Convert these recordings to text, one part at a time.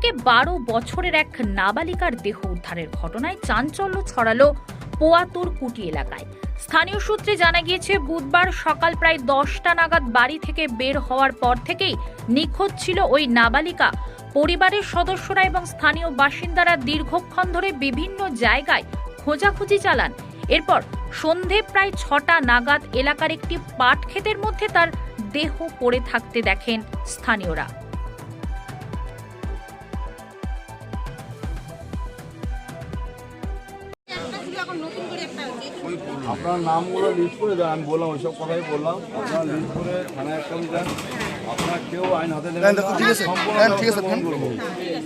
থেকে 12 বছরের এক নাবালিকার দেহ উদ্ধারের ঘটনায় চাঞ্চল্য ছড়ালো পোয়াতুর কুটি এলাকায়। স্থানীয় সূত্রে জানা গিয়েছে, বুধবার সকাল প্রায় 10টা নাগাদ বাড়ি থেকে বের হওয়ার পর থেকেই নিখোঁজ ছিল ওই নাবালিকা। পরিবারের সদস্যরা এবং স্থানীয় বাসিন্দারা দীর্ঘক্ষণ ধরে বিভিন্ন জায়গায় খোঁজাখুঁজি চালান। এরপর সন্ধে প্রায় 6টা নাগাদ এলাকার একটি পাট ক্ষেতের মধ্যে তার দেহ পড়ে থাকতে দেখেন স্থানীয়রা। আপনার নামগুলো লিস্ট করে দেন, আমি বললাম ওইসব কথাই বললাম। আপনার লিস্ট করে থানায় একটা দেন, আপনার কেউ আইন হাতে নেবেন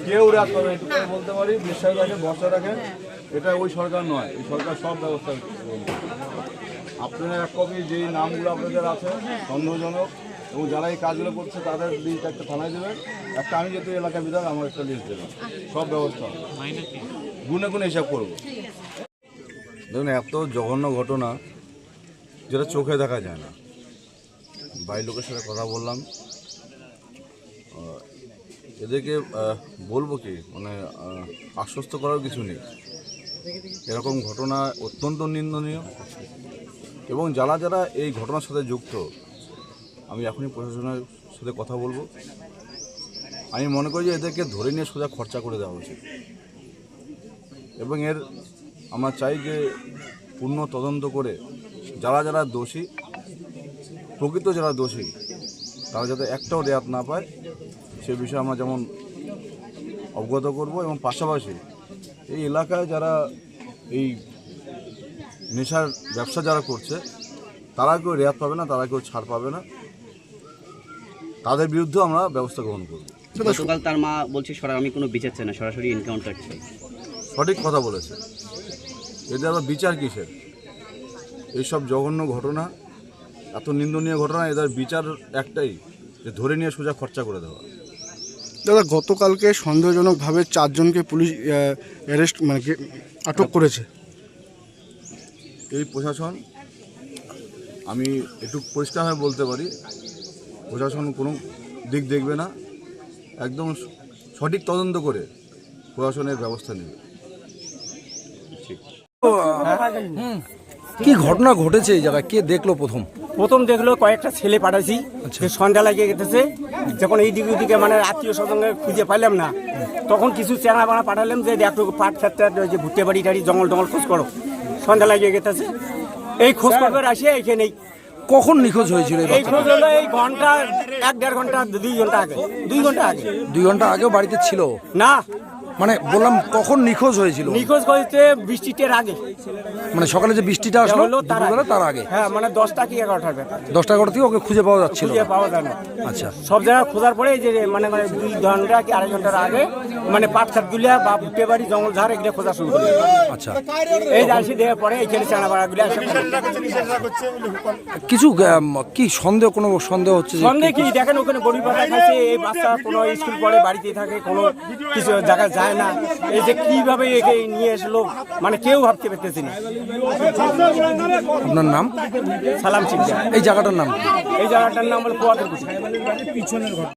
কেউ রাত করবেন, এটুকু বলতে পারি। বিশ্বাস রাখেন, ভরসা রাখেন, এটা ওই সরকার নয়, এই সরকার সব ব্যবস্থা। আপনারা এক কপি যেই নামগুলো আপনাদের আছে সন্দেহজনক এবং যারা এই কাজগুলো করছে তাদের লিস্ট একটা থানায় দেবেন, একটা আমি যেহেতু এলাকা বিধায়ক আমার একটা লিস্ট দেবেন, সব ব্যবস্থা গুনে গুনে হিসাব করবো। দেখুন, এত জঘন্য ঘটনা যেটা চোখে দেখা যায় না। বাড়ির লোকের সাথে কথা বললাম, এদেরকে বলবো কি, মানে আশ্বস্ত করার কিছু নেই। এরকম ঘটনা অত্যন্ত নিন্দনীয় এবং যারা যারা এই ঘটনার সাথে যুক্ত, আমি এখনই প্রশাসনের সাথে কথা বলবো। আমি মনে করি যে এদেরকে ধরে নিয়ে সোজা খরচা করে দেওয়া উচিত এবং এর আমরা চাই যে পূর্ণ তদন্ত করে যারা যারা দোষী, প্রকৃত যারা দোষী, তারা যাতে একটাও রেয়াত না পায় সে বিষয়ে আমরা যেমন অবগত করব এবং পাশাপাশি এই এলাকায় যারা এই নেশার ব্যবসা যারা করছে তারা কেউ রেয়াত পাবে না, তারা কেউ ছাড় পাবে না, তাদের বিরুদ্ধে আমরা ব্যবস্থা গ্রহণ করব। গতকাল তার মা বলছে আমি কোনো বিচার চাই না, সরাসরি এনকাউন্টার চাই। সঠিক কথা বলেছে। এদের আবার বিচার কিসের? এইসব জঘন্য ঘটনা, এত নিন্দনীয় ঘটনা, এদের বিচার একটাই, যে ধরে নিয়ে সোজা খরচা করে দেওয়া। দাদা, গতকালকে সন্দেহজনকভাবে 4 জনকে পুলিশ অ্যারেস্ট আটক করেছে। এই প্রশাসন, আমি একটু পরিষ্কারভাবে বলতে পারি, প্রশাসন কোনো দিক দেখবে না, একদম সঠিক তদন্ত করে প্রশাসনের ব্যবস্থা নেবে। কি ঘটনা ঘটেছে এই জায়গায়? কে দেখলো? প্রথম দেখলো কয়েকটা ছেলে পাঠাইছি, সন্ধ্যা লাগিয়ে গেছে। যখন এই দিকে ওইদিকে মানে আত্মীয় স্বজনকে খুঁজে পাইলাম না, তখন কিছু চেনা বানা পাঠালাম যে একটু পাট ক্ষেত্রে যে ভুট্টে বাড়ি টাড়ি জঙ্গল টঙ্গল খোঁজ করো। সন্ধ্যা লাগিয়ে গেছে, এই খোঁজ করবে আসিয়া এখানেই। কখন নিখোঁজ হয়েছিল? এই খোঁজ হলো এই ঘন্টা 1-1.5 ঘন্টা 2 ঘন্টা আগে। 2 ঘন্টা আগে। 2 ঘন্টা আগেও বাড়িতে ছিল না? মানে বললাম কখন নিখোঁজ হয়েছিল? নিখোঁজ হয়েছে বৃষ্টিটার আগে, মানে সকালে যে বৃষ্টিটা আসলো তার আগে। হ্যাঁ, মানে 10টা কি 11টার ব্যাপার। 10টা 11টা থেকে ওকে খুঁজে পাওয়া যাচ্ছিল? খুঁজে পাওয়া যায় না। আচ্ছা, সব জায়গায় খোঁজার পরে যে মানে 2 ঘন্টা কি 2.5 ঘন্টার আগে মানে পাট খাত গুলিয়া বা ভুট্টে বাড়ি জঙ্গল ঝাড় এগুলো খোঁজা শুরু করে। আচ্ছা, এই আসি দেওয়ার পরে এইখানে চানাপাড়া গুলি কিছু কি সন্দেহ, কোনো সন্দেহ হচ্ছে? সন্দেহ কি, দেখেন ওখানে গরিব বাচ্চা খাইছে, এই বাচ্চা কোনো স্কুল পড়ে বাড়িতেই থাকে, কোনো কিছু জায়গায় যায় না। এই যে কিভাবে একে নিয়ে আসলো মানে কেউ ভাবতে পারতেছি না। আপনার নাম? সালাম চিন্তা। এই জায়গাটার নাম? এই জায়গাটার নাম হলো পোয়াতুর কুটি।